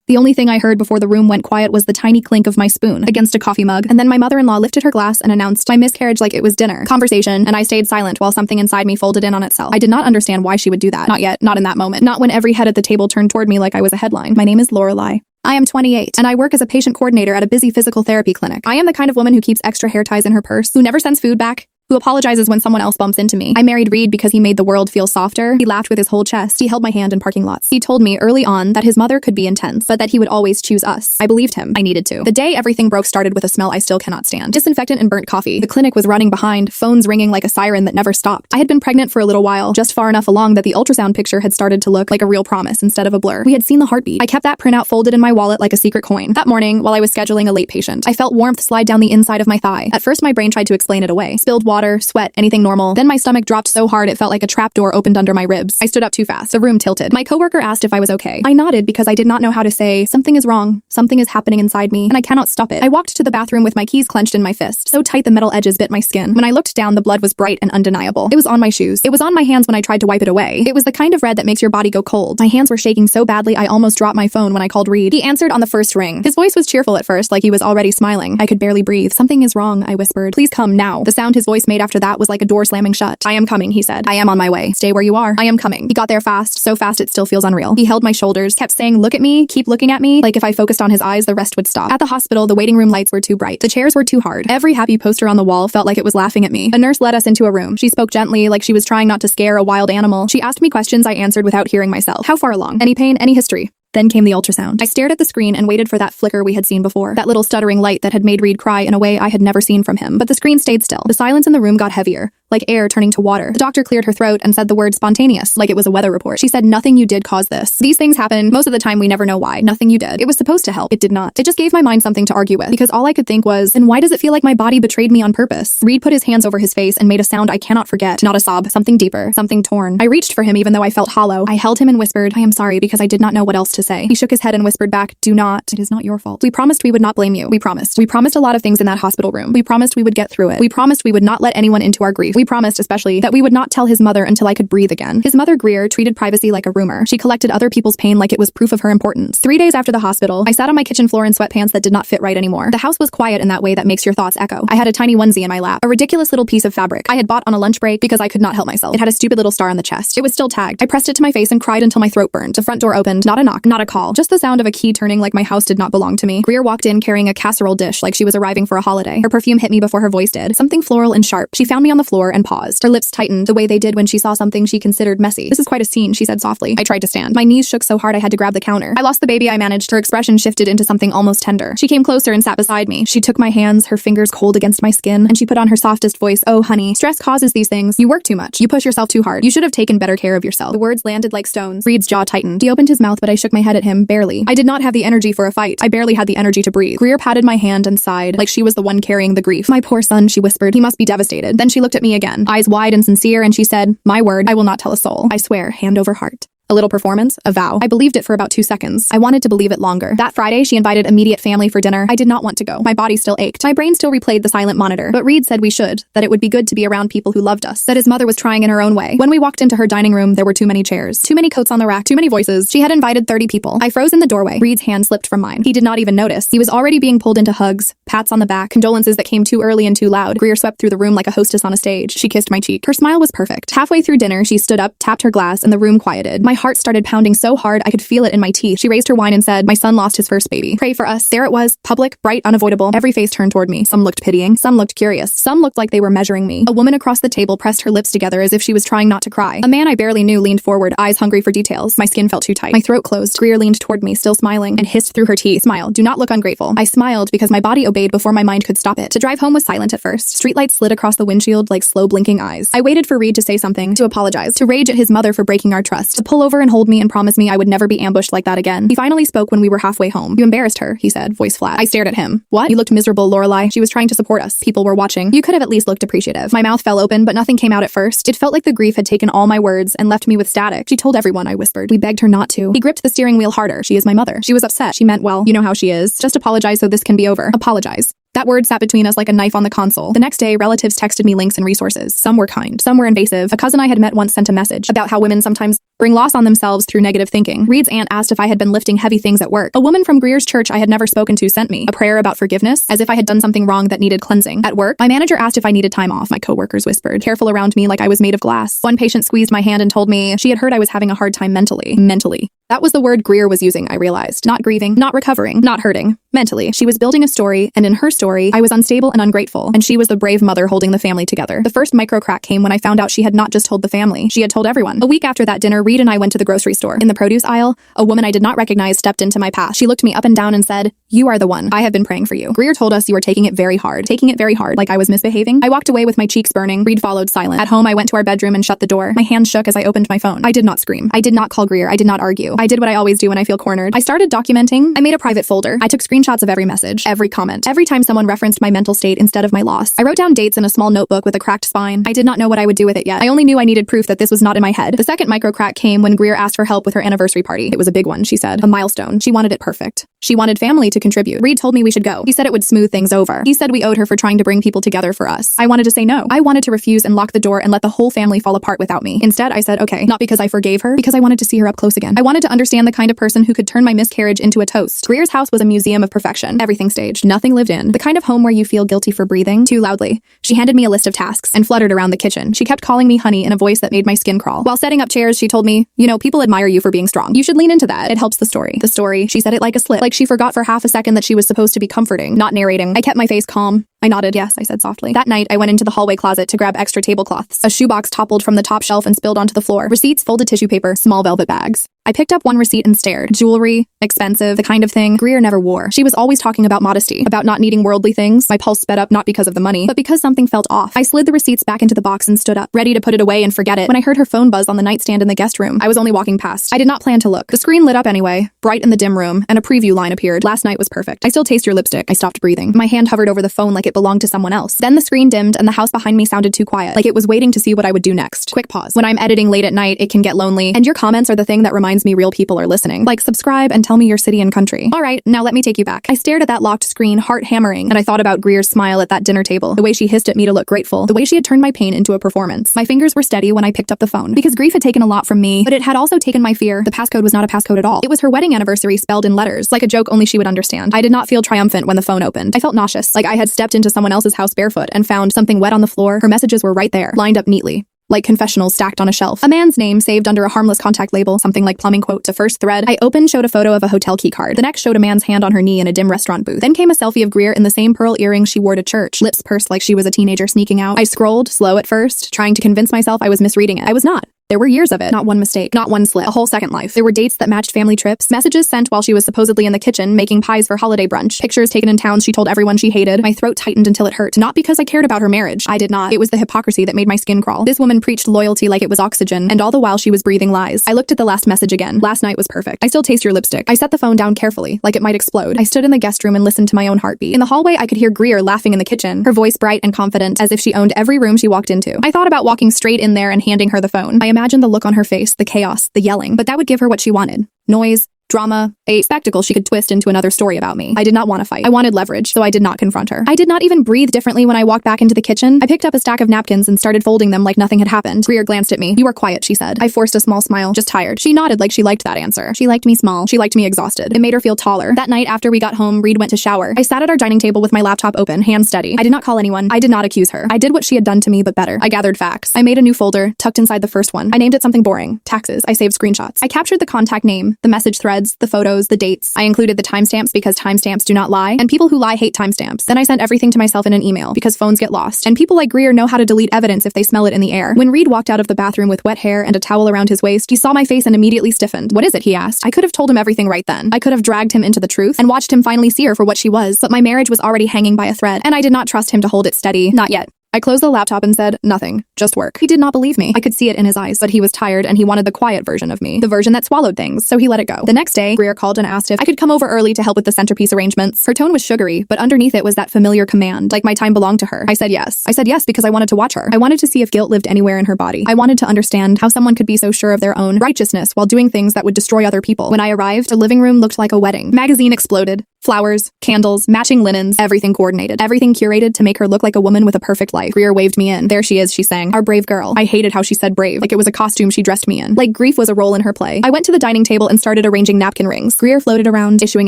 The only thing I heard before the room went quiet was the tiny clink of my spoon against a coffee mug, and then my mother-in-law lifted her glass and announced my miscarriage like it was dinner. Conversation, and I stayed silent while something inside me folded in on itself. I did not understand why she would do that. Not yet, not in that moment. Not when every head at the table turned toward me like I was a headline. My name is Lorelei. I am 28, and I work as a patient coordinator at a busy physical therapy clinic. I am the kind of woman who keeps extra hair ties in her purse, who never sends food back, who apologizes when someone else bumps into me. I married Reed because he made the world feel softer. He laughed with his whole chest. He held my hand in parking lots. He told me early on that his mother could be intense, but that he would always choose us. I believed him. I needed to. The day everything broke started with a smell I still cannot stand. Disinfectant and burnt coffee. The clinic was running behind, phones ringing like a siren that never stopped. I had been pregnant for a little while, just far enough along that the ultrasound picture had started to look like a real promise instead of a blur. We had seen the heartbeat. I kept that printout folded in my wallet like a secret coin. That morning, while I was scheduling a late patient, I felt warmth slide down the inside of my thigh. At first, my brain tried to explain it away. Spilled water, sweat, anything normal. Then my stomach dropped so hard it felt like a trapdoor opened under my ribs. I stood up too fast. The room tilted. My coworker asked if I was okay. I nodded because I did not know how to say, something is wrong, something is happening inside me, and I cannot stop it. I walked to the bathroom with my keys clenched in my fist, so tight the metal edges bit my skin. When I looked down, the blood was bright and undeniable. It was on my shoes. It was on my hands when I tried to wipe it away. It was the kind of red that makes your body go cold. My hands were shaking so badly I almost dropped my phone when I called Reed. He answered on the first ring. His voice was cheerful at first, like he was already smiling. I could barely breathe. Something is wrong, I whispered. Please come now. The sound his voice made after that was like a door slamming shut. I am coming, he said. I am on my way. Stay where you are. I am coming. He got there fast, so fast it still feels unreal. He held my shoulders, kept saying, look at me, keep looking at me, like if I focused on his eyes, the rest would stop. At the hospital, the waiting room lights were too bright. The chairs were too hard. Every happy poster on the wall felt like it was laughing at me. A nurse led us into a room. She spoke gently, like she was trying not to scare a wild animal. She asked me questions I answered without hearing myself. How far along? Any pain? Any history? Then came the ultrasound. I stared at the screen and waited for that flicker we had seen before, that little stuttering light that had made Reed cry in a way I had never seen from him. But the screen stayed still. The silence in the room got heavier, like air turning to water. The doctor cleared her throat and said the word spontaneous, like it was a weather report. She said, nothing you did caused this. These things happen. Most of the time we never know why. Nothing you did. It was supposed to help. It did not. It just gave my mind something to argue with, because all I could think was, and why does it feel like my body betrayed me on purpose? Reed put his hands over his face and made a sound I cannot forget. Not a sob. Something deeper. Something torn. I reached for him even though I felt hollow. I held him and whispered, I am sorry, because I did not know what else to say. He shook his head and whispered back, do not. It is not your fault. We promised we would not blame you. We promised. We promised a lot of things in that hospital room. We promised we would get through it. We promised we would not let anyone into our grief. We promised, especially, that we would not tell his mother until I could breathe again. His mother, Greer, treated privacy like a rumor. She collected other people's pain like it was proof of her importance. 3 days after the hospital, I sat on my kitchen floor in sweatpants that did not fit right anymore. The house was quiet in that way that makes your thoughts echo. I had a tiny onesie in my lap, a ridiculous little piece of fabric I had bought on a lunch break because I could not help myself. It had a stupid little star on the chest. It was still tagged. I pressed it to my face and cried until my throat burned. The front door opened. Not a knock, not a call, just the sound of a key turning like my house did not belong to me. Greer walked in carrying a casserole dish like she was arriving for a holiday. Her perfume hit me before her voice did. Something floral and sharp. She found me on the floor and paused. Her lips tightened the way they did when she saw something she considered messy. This is quite a scene, she said softly. I tried to stand. My knees shook so hard I had to grab the counter. I lost the baby I managed. Her expression shifted into something almost tender. She came closer and sat beside me. She took my hands, her fingers cold against my skin, and she put on her softest voice, oh honey, stress causes these things. You work too much. You push yourself too hard. You should have taken better care of yourself. The words landed like stones. Reed's jaw tightened. He opened his mouth, but I shook my head at him, barely. I did not have the energy for a fight. I barely had the energy to breathe. Greer patted my hand and sighed, like she was the one carrying the grief. My poor son, she whispered. He must be devastated. Then she looked at me again, eyes wide and sincere, and she said, my word, I will not tell a soul. I swear, hand over heart. A little performance, a vow. I believed it for about 2 seconds. I wanted to believe it longer. That Friday, she invited immediate family for dinner. I did not want to go. My body still ached. My brain still replayed the silent monitor. But Reed said we should, that it would be good to be around people who loved us, that his mother was trying in her own way. When we walked into her dining room, there were too many chairs, too many coats on the rack, too many voices. She had invited 30 people. I froze in the doorway. Reed's hand slipped from mine. He did not even notice. He was already being pulled into hugs, pats on the back, condolences that came too early and too loud. Greer swept through the room like a hostess on a stage. She kissed my cheek. Her smile was perfect. Halfway through dinner, she stood up, tapped her glass, and the room quieted. My heart started pounding so hard I could feel it in my teeth. She raised her wine and said, my son lost his first baby. Pray for us. There it was, public, bright, unavoidable. Every face turned toward me. Some looked pitying, some looked curious, some looked like they were measuring me. A woman across the table pressed her lips together as if she was trying not to cry. A man I barely knew leaned forward, eyes hungry for details. My skin felt too tight. My throat closed. Greer leaned toward me, still smiling, and hissed through her teeth, smile, do not look ungrateful. I smiled because my body obeyed before my mind could stop it. The drive home was silent at first. Streetlights slid across the windshield like slow blinking eyes. I waited for Reed to say something, to apologize, to rage at his mother for breaking our trust, to pull over and hold me and promise me I would never be ambushed like that again. He finally spoke when we were halfway home. You embarrassed her, he said, voice flat. I stared at him. What? You looked miserable, Lorelei. She was trying to support us. People were watching. You could have at least looked appreciative. My mouth fell open, but nothing came out at first. It felt like the grief had taken all my words and left me with static. She told everyone, I whispered. We begged her not to. He gripped the steering wheel harder. She is my mother. She was upset. She meant well. You know how she is. Just apologize so this can be over. Apologize. That word sat between us like a knife on the console. The next day, relatives texted me links and resources. Some were kind, some were invasive. A cousin I had met once sent a message about how women sometimes bring loss on themselves through negative thinking. Reed's aunt asked if I had been lifting heavy things at work. A woman from Greer's church I had never spoken to sent me a prayer about forgiveness, as if I had done something wrong that needed cleansing. At work, my manager asked if I needed time off. My coworkers whispered, careful around me like I was made of glass. One patient squeezed my hand and told me she had heard I was having a hard time mentally. Mentally. That was the word Greer was using, I realized. Not grieving, not recovering, not hurting. Mentally. She was building a story, and in her story, I was unstable and ungrateful, and she was the brave mother holding the family together. The first micro crack came when I found out she had not just told the family, she had told everyone. A week after that dinner, Reed and I went to the grocery store. In the produce aisle, a woman I did not recognize stepped into my path. She looked me up and down and said, "You are the one. I have been praying for you. Greer told us you were taking it very hard. Taking it very hard, like I was misbehaving." I walked away with my cheeks burning. Reed followed silent. At home, I went to our bedroom and shut the door. My hands shook as I opened my phone. I did not scream. I did not call Greer. I did not argue. I did what I always do when I feel cornered. I started documenting. I made a private folder. I took screenshots of every message, every comment, every time someone referenced my mental state instead of my loss. I wrote down dates in a small notebook with a cracked spine. I did not know what I would do with it yet. I only knew I needed proof that this was not in my head. The second micro crack came when Greer asked for help with her anniversary party. It was a big one, she said. A milestone. She wanted it perfect. She wanted family to contribute. Reed told me we should go. He said it would smooth things over. He said we owed her for trying to bring people together for us. I wanted to say no. I wanted to refuse and lock the door and let the whole family fall apart without me. Instead, I said okay. Not because I forgave her, because I wanted to see her up close again. I wanted to understand the kind of person who could turn my miscarriage into a toast. Greer's house was a museum of perfection. Everything staged. Nothing lived in. The kind of home where you feel guilty for breathing too loudly. She handed me a list of tasks and fluttered around the kitchen. She kept calling me honey in a voice that made my skin crawl. While setting up chairs, she told me, "You know, people admire you for being strong. You should lean into that. It helps the story." The story, she said it like a slip. Like she forgot for half a second that she was supposed to be comforting, not narrating. I kept my face calm. I nodded yes, I said softly. That night, I went into the hallway closet to grab extra tablecloths. A shoebox toppled from the top shelf and spilled onto the floor. Receipts, folded tissue paper, small velvet bags. I picked up one receipt and stared. Jewelry, expensive, the kind of thing Greer never wore. She was always talking about modesty, about not needing worldly things. My pulse sped up not because of the money, but because something felt off. I slid the receipts back into the box and stood up, ready to put it away and forget it, when I heard her phone buzz on the nightstand in the guest room. I was only walking past. I did not plan to look. The screen lit up anyway, bright in the dim room, and a preview line appeared. "Last night was perfect. I still taste your lipstick." I stopped breathing. My hand hovered over the phone like it belonged to someone else. Then the screen dimmed and the house behind me sounded too quiet, like it was waiting to see what I would do next. Quick pause. When I'm editing late at night, it can get lonely, and your comments are the thing that reminds me real people are listening. Like, subscribe and tell me your city and country. All right, now let me take you back. I stared at that locked screen, heart hammering, and I thought about Greer's smile at that dinner table, the way she hissed at me to look grateful, the way she had turned my pain into a performance. My fingers were steady when I picked up the phone, because grief had taken a lot from me, but it had also taken my fear. The passcode was not a passcode at all. It was her wedding anniversary spelled in letters, like a joke only she would understand. I did not feel triumphant when the phone opened. I felt nauseous, like I had stepped into someone else's house barefoot and found something wet on the floor. Her messages were right there, lined up neatly, like confessionals stacked on a shelf. A man's name saved under a harmless contact label, something like plumbing quote to first thread. I opened, showed a photo of a hotel key card. The next showed a man's hand on her knee in a dim restaurant booth. Then came a selfie of Greer in the same pearl earrings she wore to church, lips pursed like she was a teenager sneaking out. I scrolled, slow at first, trying to convince myself I was misreading it. I was not. There were years of it, not one mistake, not one slip, a whole second life. There were dates that matched family trips, messages sent while she was supposedly in the kitchen making pies for holiday brunch, pictures taken in towns she told everyone she hated. My throat tightened until it hurt, not because I cared about her marriage. I did not. It was the hypocrisy that made my skin crawl. This woman preached loyalty like it was oxygen, and all the while she was breathing lies. I looked at the last message again. "Last night was perfect. I still taste your lipstick." I set the phone down carefully, like it might explode. I stood in the guest room and listened to my own heartbeat. In the hallway, I could hear Greer laughing in the kitchen, her voice bright and confident, as if she owned every room she walked into. I thought about walking straight in there and handing her the phone. I imagined the look on her face, the chaos, the yelling, but that would give her what she wanted. Noise, drama, a spectacle she could twist into another story about me. I did not want to fight. I wanted leverage, so I did not confront her. I did not even breathe differently when I walked back into the kitchen. I picked up a stack of napkins and started folding them like nothing had happened. Greer glanced at me. "You are quiet," she said. I forced a small smile, just tired. She nodded like she liked that answer. She liked me small. She liked me exhausted. It made her feel taller. That night after we got home, Reed went to shower. I sat at our dining table with my laptop open, hands steady. I did not call anyone. I did not accuse her. I did what she had done to me, but better. I gathered facts. I made a new folder, tucked inside the first one. I named it something boring. Taxes. I saved screenshots. I captured the contact name, the message threads, the photos, the dates. I included the timestamps because timestamps do not lie, and people who lie hate timestamps. Then I sent everything to myself in an email because phones get lost, and people like Greer know how to delete evidence if they smell it in the air. When Reed walked out of the bathroom with wet hair and a towel around his waist, he saw my face and immediately stiffened. "What is it?" he asked. I could have told him everything right then. I could have dragged him into the truth and watched him finally see her for what she was, but my marriage was already hanging by a thread, and I did not trust him to hold it steady. Not yet. I closed the laptop and said, "Nothing, just work." He did not believe me. I could see it in his eyes, but he was tired and he wanted the quiet version of me, the version that swallowed things, so he let it go. The next day, Greer called and asked if I could come over early to help with the centerpiece arrangements. Her tone was sugary, but underneath it was that familiar command, like my time belonged to her. I said yes. I said yes because I wanted to watch her. I wanted to see if guilt lived anywhere in her body. I wanted to understand how someone could be so sure of their own righteousness while doing things that would destroy other people. When I arrived, the living room looked like a wedding. Magazine exploded. Flowers, candles, matching linens, everything coordinated. Everything curated to make her look like a woman with a perfect life. Greer waved me in. There she is, she sang. Our brave girl. I hated how she said brave, like it was a costume she dressed me in. Like grief was a role in her play. I went to the dining table and started arranging napkin rings. Greer floated around, issuing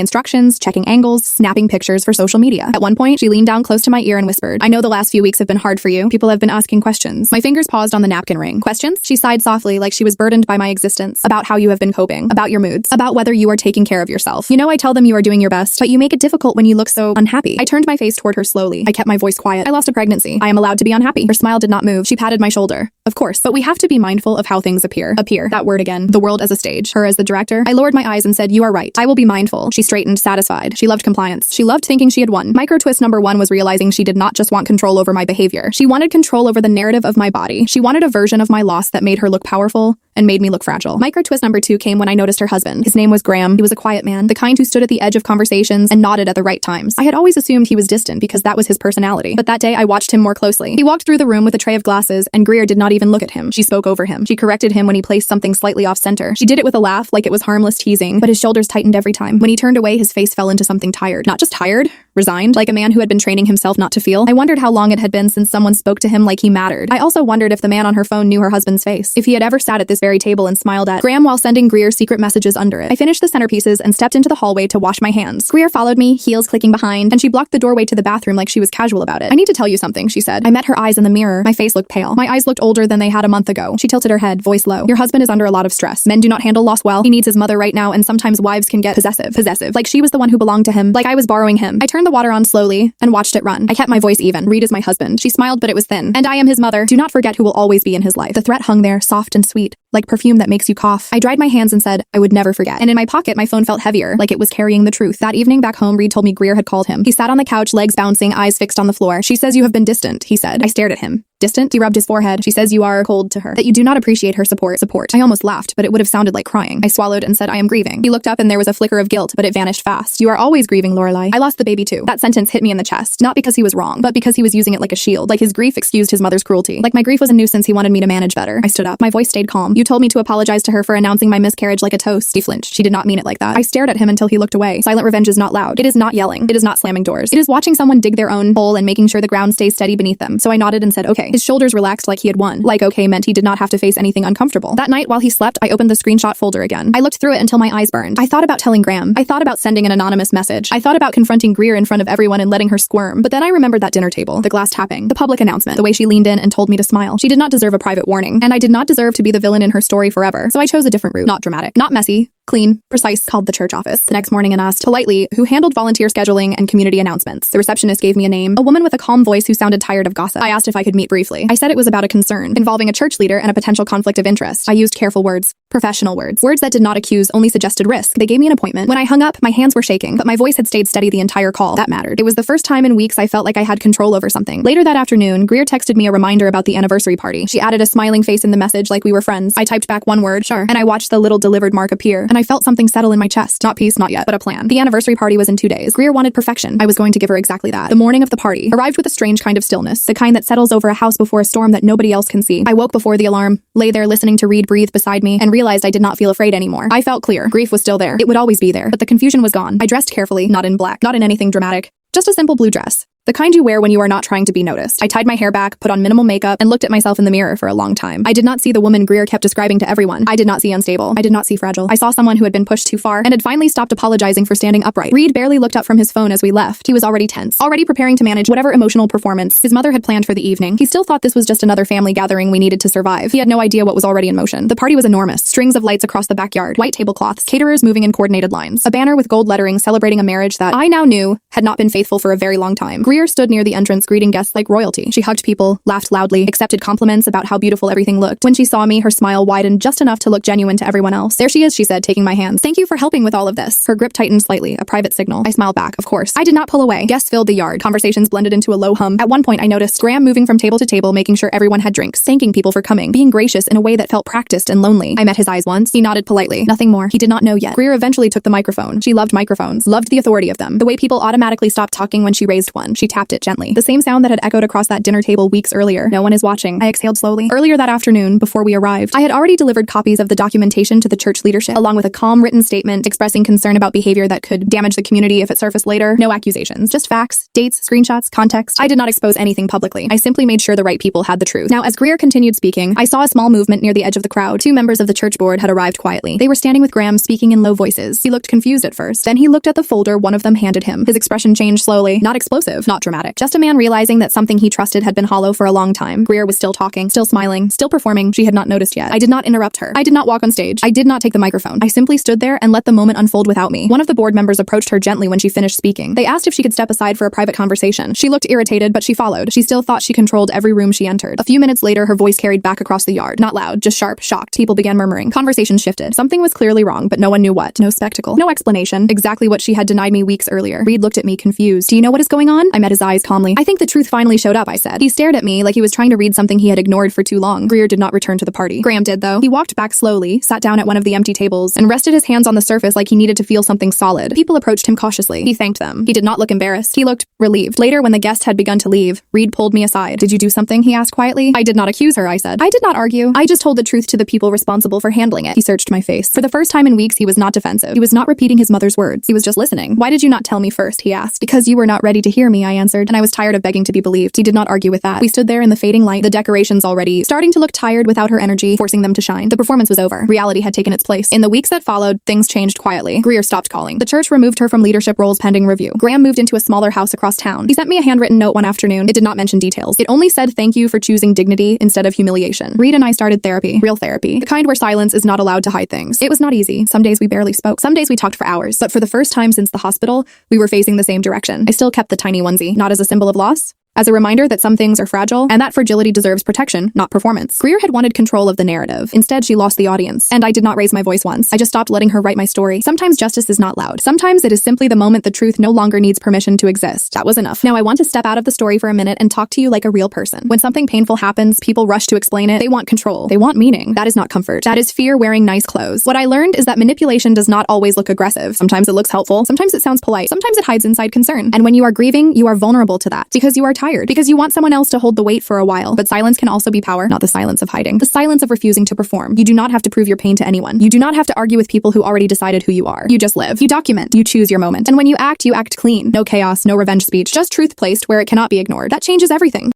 instructions, checking angles, snapping pictures for social media. At one point, she leaned down close to my ear and whispered, I know the last few weeks have been hard for you. People have been asking questions. My fingers paused on the napkin ring. Questions? She sighed softly, like she was burdened by my existence. About how you have been coping. About your moods. About whether you are taking care of yourself. You know I tell them you are doing your best, but you make it difficult when you look so unhappy. I turned my face toward her slowly. I kept my voice quiet. I lost a pregnancy. I am allowed to be unhappy. Her smile did not move. She patted my shoulder. Of course, but we have to be mindful of how things appear. Appear. That word again. The world as a stage. Her as the director. I lowered my eyes and said, you are right. I will be mindful. She straightened, satisfied. She loved compliance. She loved thinking she had won. Micro twist number 1 was realizing she did not just want control over my behavior. She wanted control over the narrative of my body. She wanted a version of my loss that made her look powerful and made me look fragile. Micro twist number 2 came when I noticed her husband. His name was Graham. He was a quiet man, the kind who stood at the edge of conversations and nodded at the right times. I had always assumed he was distant because that was his personality, but that day I watched him more closely. He walked through the room with a tray of glasses, and Greer did not even look at him. She spoke over him. She corrected him when he placed something slightly off center. She did it with a laugh, like it was harmless teasing, but his shoulders tightened every time. When he turned away, his face fell into something tired. Not just tired, resigned, like a man who had been training himself not to feel. I wondered how long it had been since someone spoke to him like he mattered. I also wondered if the man on her phone knew her husband's face, if he had ever sat at this very table and smiled at Graham while sending Greer secret messages under it. I finished the centerpieces and stepped into the hallway to wash my hands. Greer followed me, heels clicking behind, and she blocked the doorway to the bathroom like she was casual about it. I need to tell you something, she said. I met her eyes in the mirror. My face looked pale. My eyes looked older than they had a month ago. She tilted her head, voice low. Your husband is under a lot of stress. Men do not handle loss well. He needs his mother right now, and sometimes wives can get possessive. Like she was the one who belonged to him, like I was borrowing him. I turned the water on slowly and watched it run. I kept my voice even. Reed is my husband. She smiled, but it was thin. And I am his mother. Do not forget who will always be in his life. The threat hung there, soft and sweet, like perfume that makes you cough. I dried my hands and said, I would never forget. And in my pocket, my phone felt heavier, like it was carrying the truth. That evening back home, Reed told me Greer had called him. He sat on the couch, legs bouncing, eyes fixed on the floor. She says you have been distant, he said. I stared at him. Distant? He rubbed his forehead. She says you are cold to her, that you do not appreciate her support. I almost laughed, but it would have sounded like crying. I swallowed and said I am grieving. He looked up and there was a flicker of guilt, but it vanished fast. You are always grieving, Lorelai. I lost the baby too. That sentence hit me in the chest, not because he was wrong, but because he was using it like a shield, like his grief excused his mother's cruelty. Like my grief was a nuisance he wanted me to manage better. I stood up. My voice stayed calm. You told me to apologize to her for announcing my miscarriage like a toast. He flinched. She did not mean it like that. I stared at him until he looked away. Silent revenge is not loud. It is not yelling. It is not slamming doors. It is watching someone dig their own hole and making sure the ground stays steady beneath them. So I nodded and said okay. His shoulders relaxed like he had won. Like okay meant he did not have to face anything uncomfortable. That night while he slept, I opened the screenshot folder again. I looked through it until my eyes burned. I thought about telling Graham. I thought about sending an anonymous message. I thought about confronting Greer in front of everyone and letting her squirm. But then I remembered that dinner table, the glass tapping, the public announcement, the way she leaned in and told me to smile. She did not deserve a private warning, and I did not deserve to be the villain in her story forever. So I chose a different route. Not dramatic, not messy, clean, precise. Called the church office the next morning and asked politely who handled volunteer scheduling and community announcements. The receptionist gave me a name, a woman with a calm voice who sounded tired of gossip. I asked if I could meet briefly. I said it was about a concern involving a church leader and a potential conflict of interest. I used careful words, professional words that did not accuse, only suggested risk. They gave me an appointment. When I hung up, my hands were shaking, but my voice had stayed steady the entire call. That mattered. It was the first time in weeks I felt like I had control over something. Later that afternoon, Greer texted me a reminder about the anniversary party. She added a smiling face in the message like we were friends. I typed back one word, sure, and I watched the little delivered mark appear, and I felt something settle in my chest. Not peace, not yet, but a plan. The anniversary party was in 2 days. Greer wanted perfection. I was going to give her exactly that. The morning of the party arrived with a strange kind of stillness, the kind that settles over a house before a storm that nobody else can see. I woke before the alarm, lay there listening to Reed breathe beside me, and realized I did not feel afraid anymore. I felt clear. Grief was still there. It would always be there, but the confusion was gone. I dressed carefully, not in black, not in anything dramatic, just a simple blue dress. The kind you wear when you are not trying to be noticed. I tied my hair back, put on minimal makeup, and looked at myself in the mirror for a long time. I did not see the woman Greer kept describing to everyone. I did not see unstable. I did not see fragile. I saw someone who had been pushed too far and had finally stopped apologizing for standing upright. Reed barely looked up from his phone as we left. He was already tense, already preparing to manage whatever emotional performance his mother had planned for the evening. He still thought this was just another family gathering we needed to survive. He had no idea what was already in motion. The party was enormous. Strings of lights across the backyard, white tablecloths, caterers moving in coordinated lines, a banner with gold lettering celebrating a marriage that I now knew had not been faithful for a very long time. Greer stood near the entrance greeting guests like royalty. She hugged people, laughed loudly, accepted compliments about how beautiful everything looked. When she saw me, her smile widened just enough to look genuine to everyone else. There she is, she said, taking my hands. Thank you for helping with all of this. Her grip tightened slightly, a private signal. I smiled back, of course. I did not pull away. Guests filled the yard. Conversations blended into a low hum. At one point, I noticed Graham moving from table to table, making sure everyone had drinks, thanking people for coming, being gracious in a way that felt practiced and lonely. I met his eyes once. He nodded politely. Nothing more. He did not know yet. Greer eventually took the microphone. She loved microphones, loved the authority of them, the way people automatically automatically stopped talking when she raised one. She tapped it gently. The same sound that had echoed across that dinner table weeks earlier. No one is watching. I exhaled slowly. Earlier that afternoon, before we arrived, I had already delivered copies of the documentation to the church leadership, along with a calm written statement expressing concern about behavior that could damage the community if it surfaced later. No accusations, just facts, dates, screenshots, context. I did not expose anything publicly. I simply made sure the right people had the truth. Now, as Greer continued speaking, I saw a small movement near the edge of the crowd. 2 members of the church board had arrived quietly. They were standing with Graham, speaking in low voices. He looked confused at first. Then he looked at the folder one of them handed him. His expression changed slowly. Not explosive, not dramatic. Just a man realizing that something he trusted had been hollow for a long time. Greer was still talking, still smiling, still performing. She had not noticed yet. I did not interrupt her. I did not walk on stage. I did not take the microphone. I simply stood there and let the moment unfold without me. One of the board members approached her gently when she finished speaking. They asked if she could step aside for a private conversation. She looked irritated, but she followed. She still thought she controlled every room she entered. A few minutes later, her voice carried back across the yard. Not loud, just sharp, shocked. People began murmuring. Conversation shifted. Something was clearly wrong, but no one knew what. No spectacle. No explanation. Exactly what she had denied me weeks earlier. Reed looked at me confused. Do you know what is going on? I met his eyes calmly. I think the truth finally showed up, I said. He stared at me like he was trying to read something he had ignored for too long. Greer did not return to the party. Graham did, though. He walked back slowly, sat down at one of the empty tables, and rested his hands on the surface like he needed to feel something solid. People approached him cautiously. He thanked them. He did not look embarrassed. He looked relieved. Later, when the guests had begun to leave, Reed pulled me aside. Did you do something? He asked quietly. I did not accuse her, I said. I did not argue. I just told the truth to the people responsible for handling it. He searched my face. For the first time in weeks, he was not defensive. He was not repeating his mother's words. He was just listening. Why did you not tell me first? He asked. Because you were not ready to hear me, I answered, and I was tired of begging to be believed. He did not argue with that. We stood there in the fading light, the decorations already starting to look tired without her energy, forcing them to shine. The performance was over. Reality had taken its place. In the weeks that followed, things changed quietly. Greer stopped calling. The church removed her from leadership roles pending review. Graham moved into a smaller house across town. He sent me a handwritten note one afternoon. It did not mention details. It only said thank you for choosing dignity instead of humiliation. Reed and I started therapy. Real therapy. The kind where silence is not allowed to hide things. It was not easy. Some days we barely spoke. Some days we talked for hours. But for the first time since the hospital, we were facing the same direction. I still kept the tiny onesie, not as a symbol of loss, as a reminder that some things are fragile, and that fragility deserves protection, not performance. Greer had wanted control of the narrative. Instead, she lost the audience. And I did not raise my voice once. I just stopped letting her write my story. Sometimes justice is not loud. Sometimes it is simply the moment the truth no longer needs permission to exist. That was enough. Now I want to step out of the story for a minute and talk to you like a real person. When something painful happens, people rush to explain it. They want control. They want meaning. That is not comfort. That is fear wearing nice clothes. What I learned is that manipulation does not always look aggressive. Sometimes it looks helpful. Sometimes it sounds polite. Sometimes it hides inside concern. And when you are grieving, you are vulnerable to that. Because you are tired. Because you want someone else to hold the weight for a while. But silence can also be power, not the silence of hiding. The silence of refusing to perform. You do not have to prove your pain to anyone. You do not have to argue with people who already decided who you are. You just live. You document. You choose your moment. And when you act clean. No chaos, no revenge speech. Just truth placed where it cannot be ignored. That changes everything.